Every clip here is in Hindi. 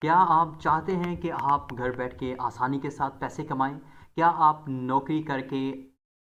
क्या आप चाहते हैं कि आप घर बैठ के आसानी के साथ पैसे कमाएं? क्या आप नौकरी करके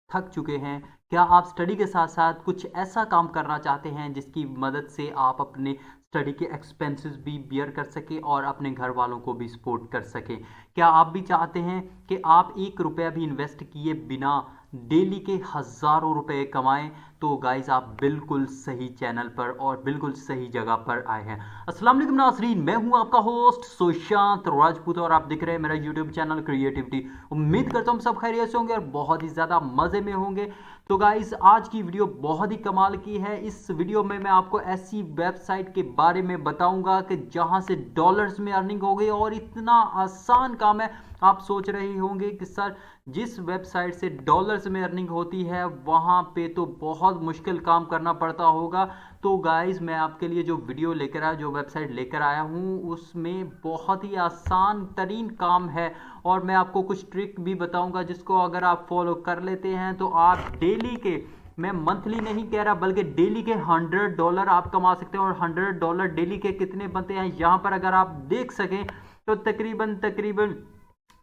थक चुके हैं? क्या आप स्टडी के साथ साथ कुछ ऐसा काम करना चाहते हैं जिसकी मदद से आप अपने स्टडी के एक्सपेंसेस भी बियर कर सकें और अपने घर वालों को भी सपोर्ट कर सकें? क्या आप भी चाहते हैं कि आप एक रुपया भी इन्वेस्ट किए बिना डेली के हज़ारों रुपए कमाएं? तो गाइस आप बिल्कुल सही चैनल पर और बिल्कुल सही जगह पर आए हैं। अस्सलाम वालेकुम नाज़रीन, मैं हूं आपका होस्ट सुशांत राजपूत और आप दिख रहे हैं मेरा यूट्यूब चैनल क्रिएटिविटी। उम्मीद करता हूं सब खैरियत से होंगे और बहुत ही ज़्यादा मज़े में होंगे। तो गाइस आज की वीडियो बहुत ही कमाल की है। इस वीडियो में मैं आपको ऐसी वेबसाइट के बारे में बताऊंगा कि जहां से डॉलर्स में अर्निंग हो गई और इतना आसान काम है। आप सोच रहे होंगे कि सर जिस वेबसाइट से डॉलर्स में अर्निंग होती है वहां पे तो बहुत मुश्किल काम करना पड़ता होगा। तो गाइस मैं आपके लिए जो वीडियो लेकर आया, जो वेबसाइट लेकर आया हूँ, उसमें बहुत ही आसान तरीन काम है और मैं आपको कुछ ट्रिक भी बताऊंगा जिसको अगर आप फॉलो कर लेते हैं तो आप डेली के, मैं मंथली नहीं कह रहा बल्कि डेली के $100 आप कमा सकते हैं। और $100 डेली के कितने बनते हैं यहाँ पर अगर आप देख सकें तो तकरीबन तकरीबन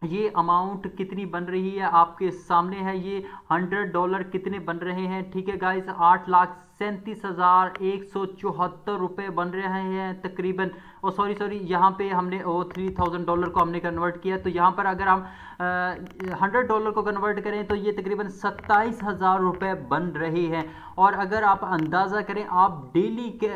ये अमाउंट कितनी बन रही है आपके सामने है। ये $100 कितने बन रहे हैं, ठीक है गाइस, 8,37,174 रुपये बन रहे हैं तकरीबन। ओ सॉरी यहाँ पे हमने $3,000 को हमने कन्वर्ट किया, तो यहाँ पर अगर हम $100 को कन्वर्ट करें तो ये तकरीबन 27,000 रुपये बन रहे हैं। और अगर आप अंदाज़ा करें आप डेली के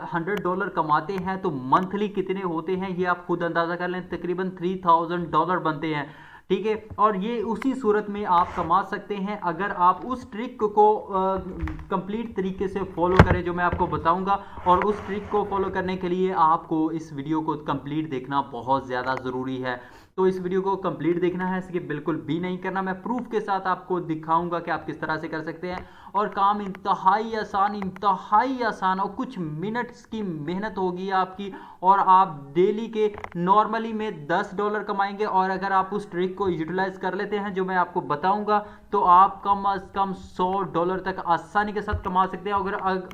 $100 कमाते हैं तो मंथली कितने होते हैं ये आप खुद अंदाज़ा कर लें, तकरीबन $3,000 बनते हैं, ठीक है। और ये उसी सूरत में आप कमा सकते हैं अगर आप उस ट्रिक को कंप्लीट तरीके से फॉलो करें जो मैं आपको बताऊंगा। और उस ट्रिक को फॉलो करने के लिए आपको इस वीडियो को कंप्लीट देखना बहुत ज़्यादा ज़रूरी है। तो इस वीडियो को कंप्लीट देखना है, इसके बिल्कुल भी नहीं करना। मैं प्रूफ के साथ आपको दिखाऊंगा कि आप किस तरह से कर सकते हैं। और काम इंतहाई आसान और कुछ मिनट्स की मेहनत होगी आपकी और आप डेली के नॉर्मली में $10 कमाएंगे। और अगर आप उस ट्रिक को यूटिलाइज कर लेते हैं जो मैं आपको बताऊंगा तो आप कम अज कम $100 तक आसानी के साथ कमा सकते हैं।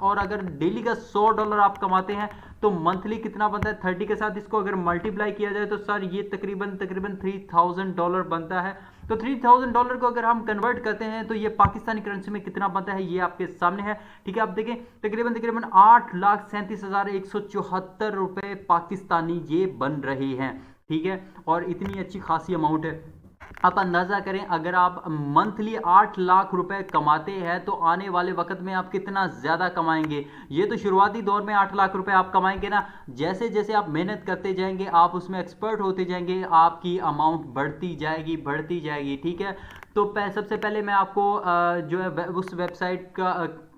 और अगर डेली का $100 आप कमाते हैं तो मंथली कितना बनता है, 30 के साथ इसको अगर मल्टीप्लाई किया जाए तो सर ये तकरीबन तकरीबन $3,000 बनता है। तो $3,000 को अगर हम कन्वर्ट करते हैं तो ये पाकिस्तानी करेंसी में कितना बनता है ये आपके सामने है, ठीक है। आप देखें तकरीबन तकरीबन 8,37,174 रुपये पाकिस्तानी ये बन रहे हैं, ठीक है। और इतनी अच्छी खासी अमाउंट है। आप अंदाज़ा करें अगर आप मंथली 8 लाख रुपए कमाते हैं तो आने वाले वक्त में आप कितना ज़्यादा कमाएंगे। ये तो शुरुआती दौर में 8 लाख रुपए आप कमाएंगे ना, जैसे जैसे आप मेहनत करते जाएंगे आप उसमें एक्सपर्ट होते जाएंगे, आपकी अमाउंट बढ़ती जाएगी, ठीक है। तो सबसे पहले मैं आपको जो है उस वेबसाइट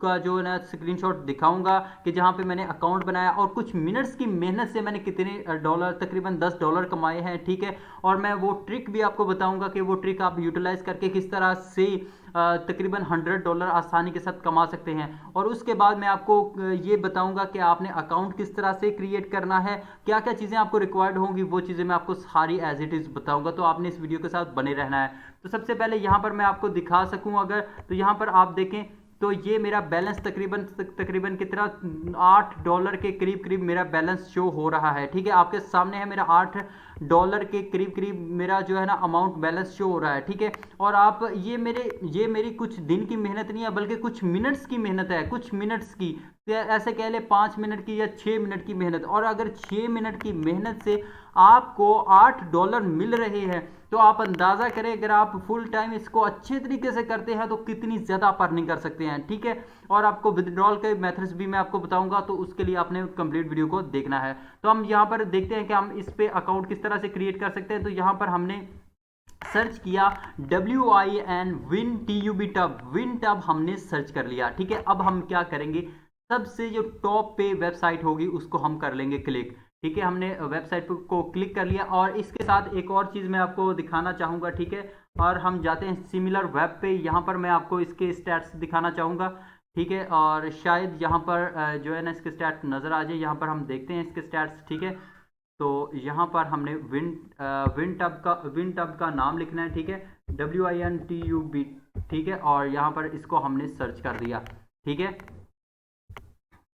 का जो है ना स्क्रीनशॉट दिखाऊंगा कि जहां पे मैंने अकाउंट बनाया और कुछ मिनट्स की मेहनत से मैंने कितने डॉलर, तकरीबन $10 कमाए हैं, ठीक है। और मैं वो ट्रिक भी आपको बताऊंगा कि वो ट्रिक आप यूटिलाइज करके किस तरह से तकरीबन $100 आसानी के साथ कमा सकते हैं। और उसके बाद मैं आपको ये बताऊंगा कि आपने अकाउंट किस तरह से क्रिएट करना है, क्या क्या चीज़ें आपको रिक्वायर्ड होंगी, वो चीज़ें मैं आपको सारी एज इट इज़ बताऊंगा। तो आपने इस वीडियो के साथ बने रहना है। तो सबसे पहले यहाँ पर मैं आपको दिखा सकूँ अगर, तो यहाँ पर आप देखें तो ये मेरा बैलेंस तकरीबन तकरीबन कितना $8 के करीब करीब मेरा बैलेंस शो हो रहा है, ठीक है। आपके सामने है मेरा $8 के करीब करीब मेरा जो है ना अमाउंट बैलेंस शो हो रहा है, ठीक है। और आप ये मेरी कुछ दिन की मेहनत नहीं है बल्कि कुछ मिनट्स की मेहनत है, कुछ मिनट्स की, ऐसे कह ले 5 मिनट की या 6 मिनट की मेहनत। और अगर 6 मिनट की मेहनत से आपको $8 मिल रहे हैं तो आप अंदाज़ा करें अगर आप फुल टाइम इसको अच्छे तरीके से करते हैं तो कितनी ज़्यादा आप अर्निंग कर सकते हैं, ठीक है। और आपको विदड्रॉल के मेथड्स भी मैं आपको बताऊंगा, तो उसके लिए आपने कंप्लीट वीडियो को देखना है। तो हम यहाँ पर देखते हैं कि हम इस पे अकाउंट किस तरह से क्रिएट कर सकते हैं। तो यहाँ पर हमने सर्च किया विन टब हमने सर्च कर लिया, ठीक है। अब हम क्या करेंगे, सबसे जो टॉप पे वेबसाइट होगी उसको हम कर लेंगे क्लिक, ठीक है। हमने वेबसाइट को क्लिक कर लिया और इसके साथ एक और चीज़ मैं आपको दिखाना चाहूँगा, ठीक है। और हम जाते हैं सिमिलर वेब पे, यहाँ पर मैं आपको इसके स्टैट्स दिखाना चाहूँगा, ठीक है। और शायद यहाँ पर जो है ना इसके स्टैट्स नज़र आ जाए, यहाँ पर हम देखते हैं इसके स्टैट्स, ठीक है। तो यहाँ पर हमने विन टब का नाम लिखना है, ठीक है, WINTUB, ठीक है। और यहाँ पर इसको हमने सर्च कर दिया, ठीक है।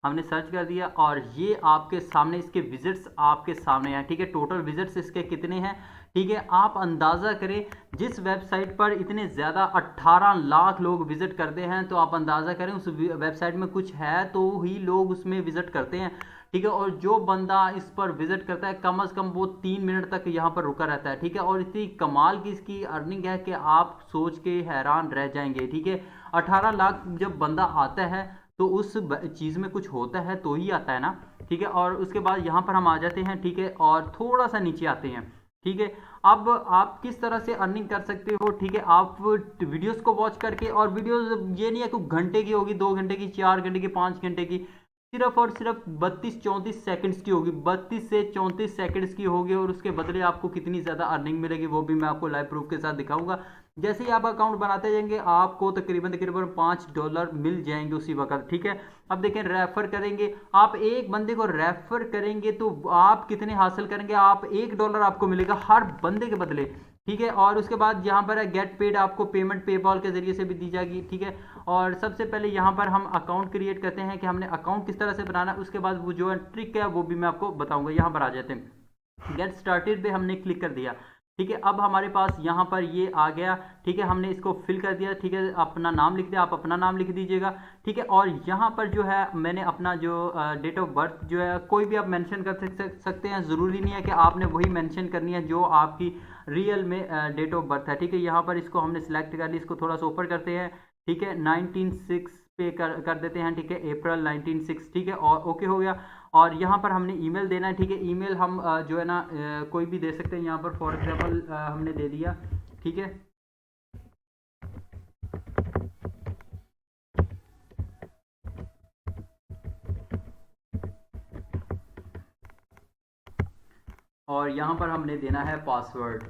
हमने सर्च कर दिया और ये आपके सामने इसके विजिट्स आपके सामने हैं, ठीक है। टोटल विजिट्स इसके कितने हैं, ठीक है। आप अंदाज़ा करें जिस वेबसाइट पर इतने ज़्यादा 18 लाख लोग विजिट करते हैं, तो आप अंदाज़ा करें उस वेबसाइट में कुछ है तो ही लोग उसमें विजिट करते हैं, ठीक है। और जो बंदा इस पर विजिट करता है कम से कम वो 3 मिनट तक यहाँ पर रुका रहता है, ठीक है। और इतनी कमाल की इसकी अर्निंग है कि आप सोच के हैरान रह जाएंगे, ठीक है। 18 लाख जब बंदा आता है तो उस चीज़ में कुछ होता है तो ही आता है ना, ठीक है। और उसके बाद यहाँ पर हम आ जाते हैं, ठीक है, और थोड़ा सा नीचे आते हैं, ठीक है। अब आप किस तरह से अर्निंग कर सकते हो, ठीक है। आप वीडियोस को वॉच करके, और वीडियोस ये नहीं है कि घंटे की होगी, 2 घंटे की, 4 घंटे की, 5 घंटे की, सिर्फ और सिर्फ 32-34 सेकंड्स की होगी, 32 से 34 सेकंड्स की होगी। और उसके बदले आपको कितनी ज़्यादा अर्निंग मिलेगी वो भी मैं आपको लाइव प्रूफ के साथ दिखाऊंगा। जैसे ही आप अकाउंट बनाते जाएंगे आपको तकरीबन तकरीबन $5 मिल जाएंगे उसी वक्त, ठीक है। अब देखें, रेफर करेंगे, आप एक बंदे को रेफर करेंगे तो आप कितने हासिल करेंगे, आप $1 आपको मिलेगा हर बंदे के बदले, ठीक है। और उसके बाद यहाँ पर है गेट पेड, आपको पेमेंट पेपॉल के जरिए से भी दी जाएगी, ठीक है। और सबसे पहले यहाँ पर हम अकाउंट क्रिएट करते हैं कि हमने अकाउंट किस तरह से बनाना है, उसके बाद वो जो ट्रिक है वो भी मैं आपको बताऊंगा। यहाँ पर आ जाते हैं, गेट स्टार्टेड पे हमने क्लिक कर दिया, ठीक है। अब हमारे पास यहाँ पर ये आ गया, ठीक है। हमने इसको फिल कर दिया, ठीक है। अपना नाम लिख दिया, आप अपना नाम लिख दीजिएगा, ठीक है। और यहाँ पर जो है मैंने अपना जो डेट ऑफ बर्थ जो है कोई भी आप मेंशन कर सकते हैं, ज़रूरी नहीं है कि आपने वही मेंशन करनी है जो आपकी रियल में डेट ऑफ बर्थ है, ठीक है। यहाँ पर इसको हमने सिलेक्ट कर लिया, इसको थोड़ा सा ऊपर करते हैं, ठीक है। 19/6 पे कर देते हैं, ठीक है, अप्रैल 19/6, ठीक है। और ओके हो गया। और यहाँ पर हमने ईमेल देना है, ठीक है। ईमेल हम जो है ना कोई भी दे सकते हैं, यहाँ पर फॉर एग्जांपल हमने दे दिया, ठीक है। और यहाँ पर हमने देना है पासवर्ड,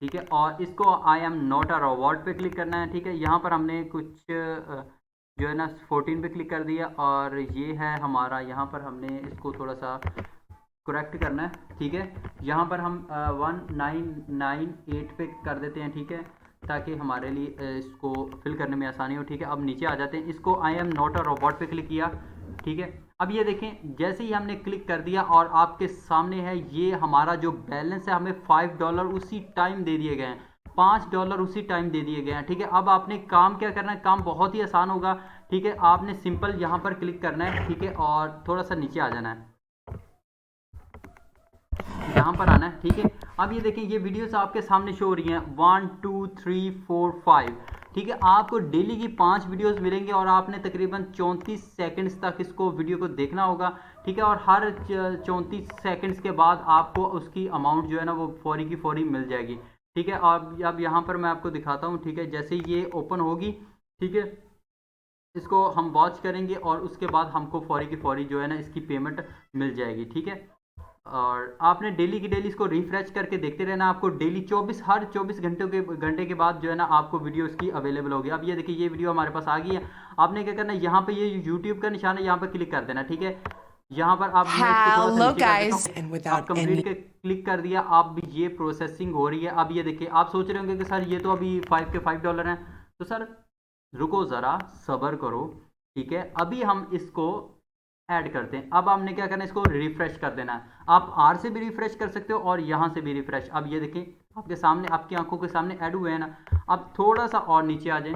ठीक है। और इसको I am not a robot पे क्लिक करना है, ठीक है। यहाँ पर हमने कुछ जो है ना 14 पे क्लिक कर दिया, और ये है हमारा, यहाँ पर हमने इसको थोड़ा सा करेक्ट करना है, ठीक है। यहाँ पर हम 1998 पे कर देते हैं, ठीक है, ताकि हमारे लिए इसको फिल करने में आसानी हो, ठीक है। अब नीचे आ जाते हैं, इसको I am not a robot पे क्लिक किया, ठीक है। अब ये देखें, जैसे ही हमने क्लिक कर दिया और आपके सामने है ये हमारा जो बैलेंस है, हमें $5 उसी टाइम दे दिए गए हैं, $5 उसी टाइम दे दिए गए हैं, ठीक है। अब आपने काम क्या करना है, काम बहुत ही आसान होगा, ठीक है। आपने सिंपल यहाँ पर क्लिक करना है, ठीक है, और थोड़ा सा नीचे आ जाना है, यहाँ पर आना है, ठीक है। अब ये देखें, ये वीडियोस आपके सामने शो हो रही हैं 1 2 3 4 5, ठीक है। आपको डेली की 5 वीडियोस मिलेंगे और आपने तकरीबन 34 सेकंड्स तक इसको वीडियो को देखना होगा, ठीक है। और हर 34 सेकंड्स के बाद आपको उसकी अमाउंट जो है ना वो फौरी की फौरी मिल जाएगी, ठीक है। अब यहाँ पर मैं आपको दिखाता हूँ, ठीक है। जैसे ये ओपन होगी, ठीक है, इसको हम वॉच करेंगे और उसके बाद हमको फौरी की फौरी जो है ना इसकी पेमेंट मिल जाएगी, ठीक है। और आपने डेली की डेली इसको रिफ्रेश करके देखते रहना, आपको डेली हर 24 घंटे के बाद जो है ना आपको वीडियो इसकी अवेलेबल होगी। अब ये देखिए, ये वीडियो हमारे पास आ गई है। आपने क्या करना है, यहाँ पे ये यूट्यूब का निशान है, यहाँ पे क्लिक कर देना, ठीक है। यहाँ पर आप कंप्लीट के क्लिक कर दिया, अब ये प्रोसेसिंग हो रही है। अब ये देखिए, आप सोच रहे होंगे कि सर ये तो अभी $5 हैं, तो सर रुको ज़रा, सब्र करो, ठीक है। अभी हम इसको ऐड करते हैं। अब आपने क्या करना है, इसको रिफ्रेश कर देना है। आप आर से भी रिफ्रेश कर सकते हो और यहाँ से भी रिफ्रेश। अब ये देखिए, आपके सामने, आपकी आंखों के सामने ऐड हुए हैं ना। अब थोड़ा सा और नीचे आ जाएं,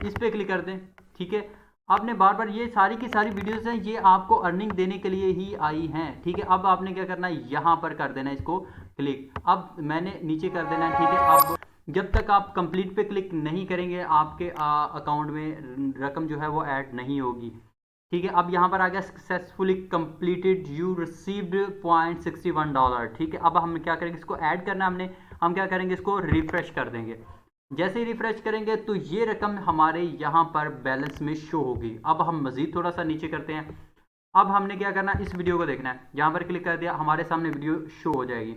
इस पर क्लिक कर दें, ठीक है। आपने बार बार, ये सारी की सारी वीडियोस हैं, ये आपको अर्निंग देने के लिए ही आई हैं, ठीक है। अब आपने क्या करना है, यहाँ पर कर देना है इसको क्लिक। अब मैंने नीचे कर देना है, ठीक है। अब जब तक आप कंप्लीट पे क्लिक नहीं करेंगे आपके अकाउंट में रकम जो है वो ऐड नहीं होगी, ठीक है। अब यहाँ पर आ गया सक्सेसफुली कंप्लीटेड, यू रिसीव्ड $0.61, ठीक है। अब हम क्या करेंगे, इसको ऐड करना है हम क्या करेंगे, इसको रिफ्रेश कर देंगे। जैसे ही रिफ्रेश करेंगे तो ये रकम हमारे यहाँ पर बैलेंस में शो होगी। अब हम मज़ीद थोड़ा सा नीचे करते हैं। अब हमने क्या करना है, इस वीडियो को देखना है, यहाँ पर क्लिक कर दिया, हमारे सामने वीडियो शो हो जाएगी,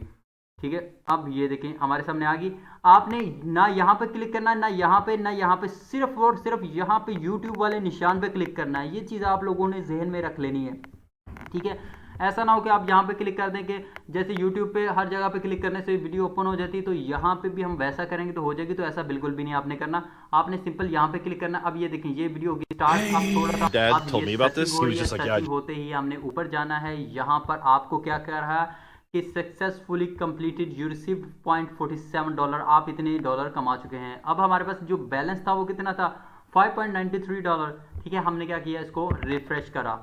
ठीक है। अब ये देखें, हमारे सामने आ गई। आपने ना यहाँ पे क्लिक करना है, ना यहाँ पे, ना यहाँ पे, सिर्फ और सिर्फ यहाँ पे YouTube वाले निशान पे क्लिक करना है। ये चीज़ आप लोगों ने जहन में रख लेनी है, ठीक है। ऐसा ना हो कि आप यहाँ पे क्लिक कर दें कि जैसे यूट्यूब पे हर जगह पे क्लिक करने से वीडियो ओपन हो जाती है, तो यहाँ पे भी हम वैसा करेंगे तो हो जाएगी। तो ऐसा बिल्कुल भी नहीं आपने करना, आपने सिंपल यहाँ पे क्लिक करना। अब ये देखिए ये वीडियो होगी स्टार्ट। अब थोड़ा सा Dad अब told ये me about सर्चिंग this. हो He रही was है, just like, सर्चिंग yeah, होते ही हमने ऊपर जाना है। यहाँ पर आपको क्या कर रहा है कि सक्सेसफुली कंप्लीटेड यू रिसीव्ड $0.47, आप इतने डॉलर कमा चुके हैं। अब हमारे पास जो बैलेंस था वो कितना था, $5.93। ठीक है, हमने क्या किया, इसको रिफ्रेश करा।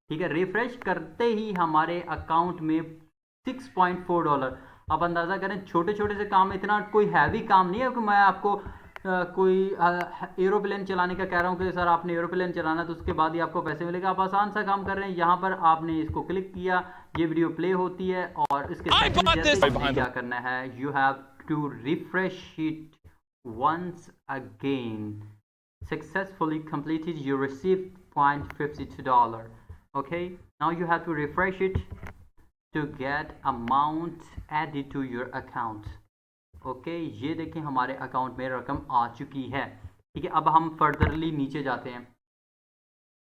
ठीक है, रिफ्रेश करते ही हमारे अकाउंट में $6.4। अब अंदाज़ा करें, छोटे छोटे से काम, इतना कोई हैवी काम नहीं है कि मैं आपको कोई एरोप्लेन चलाने का कह रहा हूँ कि सर आपने एरोप्लेन चलाना तो उसके बाद ही आपको पैसे मिलेगा। आप आसान सा काम कर रहे हैं। यहाँ पर आपने इसको क्लिक किया, ये वीडियो प्ले होती है और इसके सेकंड जैसे हमने क्या करना है, you have to refresh it once again. Successfully completed, you received $0.52. Okay, now you have to refresh it to get amount added to your account. Okay ये देखें हमारे अकाउंट में रकम आ चुकी है। ठीक है, अब हम फर्दरली नीचे जाते हैं।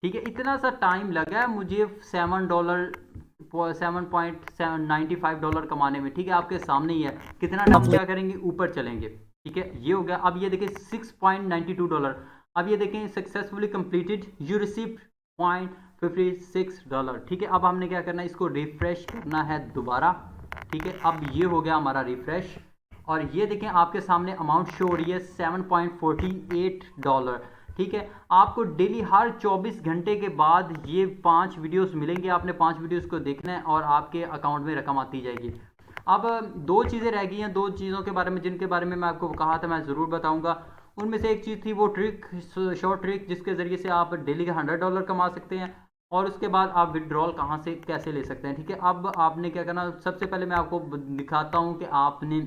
ठीक है, इतना सा टाइम लगा है मुझे $7.95 कमाने में। ठीक है, आपके सामने ही है। कितना टाइम क्या करेंगे, ऊपर चलेंगे। ठीक है, ये हो गया। अब ये देखें $6.92। अब ये देखें सक्सेसफुली कंप्लीटेड, यू रिसीव्ड $0.56। ठीक है, अब हमने क्या करना है, इसको रिफ्रेश करना है दोबारा। ठीक है, अब ये हो गया हमारा रिफ्रेश और ये देखें आपके सामने अमाउंट शो हो रही है $7.48। ठीक है, आपको डेली हर 24 घंटे के बाद ये 5 वीडियोस मिलेंगे। आपने 5 वीडियोस को देखना है और आपके अकाउंट में रकम आती जाएगी। अब 2 चीज़ें रह गई हैं, 2 चीज़ों के बारे में जिनके बारे में मैं आपको कहा था मैं ज़रूर बताऊंगा। उनमें से एक चीज़ थी वो ट्रिक, शॉर्ट ट्रिक, जिसके ज़रिए से आप डेली का $100 कमा सकते हैं और उसके बाद आप विड्रॉल कहाँ से कैसे ले सकते हैं। ठीक है, अब आपने क्या करना, सबसे पहले मैं आपको दिखाता हूँ कि आपने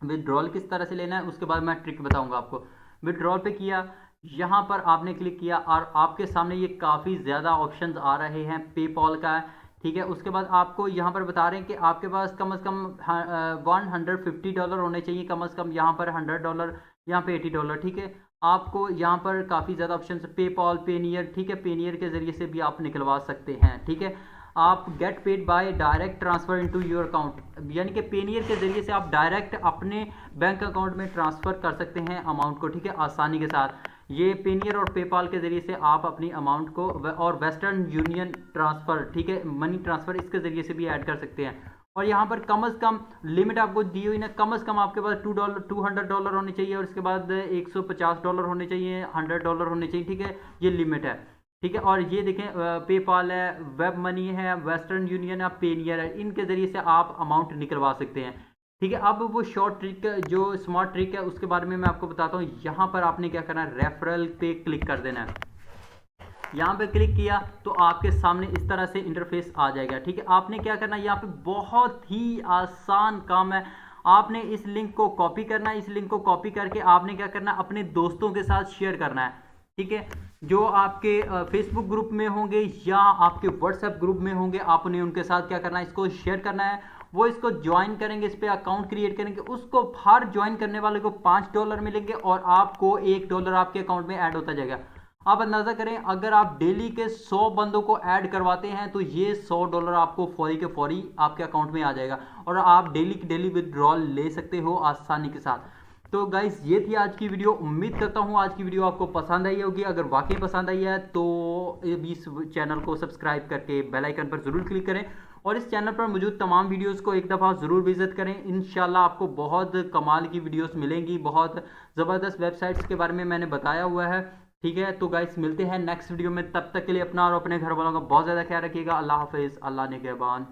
विड्रॉल किस तरह से लेना है, उसके बाद मैं ट्रिक बताऊंगा आपको। विड्रॉल पे किया, यहाँ पर आपने क्लिक किया और आपके सामने ये काफ़ी ज़्यादा ऑप्शंस आ रहे हैं। पेपॉल का है। ठीक है, उसके बाद आपको यहाँ पर बता रहे हैं कि आपके पास कम से कम $150 होने चाहिए, कम से कम यहाँ पर $100, यहाँ पे $80। ठीक है, आपको यहाँ पर काफ़ी ज़्यादा ऑप्शन, पेपॉल, पेनियर। ठीक है, पेनियर के ज़रिए से भी आप निकलवा सकते हैं। ठीक है, आप get paid by direct transfer into your account, यानी कि पेनियर के ज़रिए से आप डायरेक्ट अपने बैंक अकाउंट में ट्रांसफ़र कर सकते हैं अमाउंट को। ठीक है, आसानी के साथ ये पेनियर और पेपाल के ज़रिए से आप अपनी अमाउंट को, और वेस्टर्न यूनियन ट्रांसफ़र, ठीक है, मनी ट्रांसफ़र, इसके ज़रिए से भी ऐड कर सकते हैं। और यहाँ पर कम से कम लिमिट आपको दी हुई ना, कम से कम आपके पास $200 होने चाहिए और उसके बाद $150 होने चाहिए, $100 होने चाहिए। ठीक है, ये लिमिट है। ठीक है, और ये देखें पेपाल है, वेब मनी है, वेस्टर्न यूनियन है, पेनियर है, इनके ज़रिए से आप अमाउंट निकलवा सकते हैं। ठीक है, अब वो शॉर्ट ट्रिक, जो स्मार्ट ट्रिक है, उसके बारे में मैं आपको बताता हूँ। यहाँ पर आपने क्या करना है, रेफरल पे क्लिक कर देना है। यहाँ पे क्लिक किया तो आपके सामने इस तरह से इंटरफेस आ जाएगा। ठीक है, आपने क्या करना है, यहाँ पे बहुत ही आसान काम है। आपने इस लिंक को कॉपी करना है, इस लिंक को कॉपी करके आपने क्या करना है, अपने दोस्तों के साथ शेयर करना है। ठीक है, जो आपके फेसबुक ग्रुप में होंगे या आपके व्हाट्सएप ग्रुप में होंगे, आपने उनके साथ क्या करना है, इसको शेयर करना है। वो इसको ज्वाइन करेंगे, इस पर अकाउंट क्रिएट करेंगे, उसको हर ज्वाइन करने वाले को $5 मिलेंगे और आपको $1 आपके अकाउंट में ऐड होता जाएगा। आप अंदाज़ा करें, अगर आप डेली के 100 बंदों को ऐड करवाते हैं तो ये $100 आपको फौरी के फौरी आपके अकाउंट में आ जाएगा और आप डेली की डेली विड्रॉल ले सकते हो आसानी के साथ। तो गाइस ये थी आज की वीडियो। उम्मीद करता हूँ आज की वीडियो आपको पसंद आई होगी। अगर वाकई पसंद आई है तो इस चैनल को सब्सक्राइब करके बेल आइकन पर ज़रूर क्लिक करें और इस चैनल पर मौजूद तमाम वीडियोस को एक दफ़ा ज़रूर विजिट करें। इंशाल्लाह आपको बहुत कमाल की वीडियोस मिलेंगी, बहुत ज़बरदस्त वेबसाइट्स के बारे में मैंने बताया हुआ है। ठीक है, तो गाइस मिलते हैं नेक्स्ट वीडियो में। तब तक के लिए अपना और अपने घर वालों का बहुत ज़्यादा ख्याल रखिएगा। अल्लाह हाफिज़, अल्लाह निगहबान।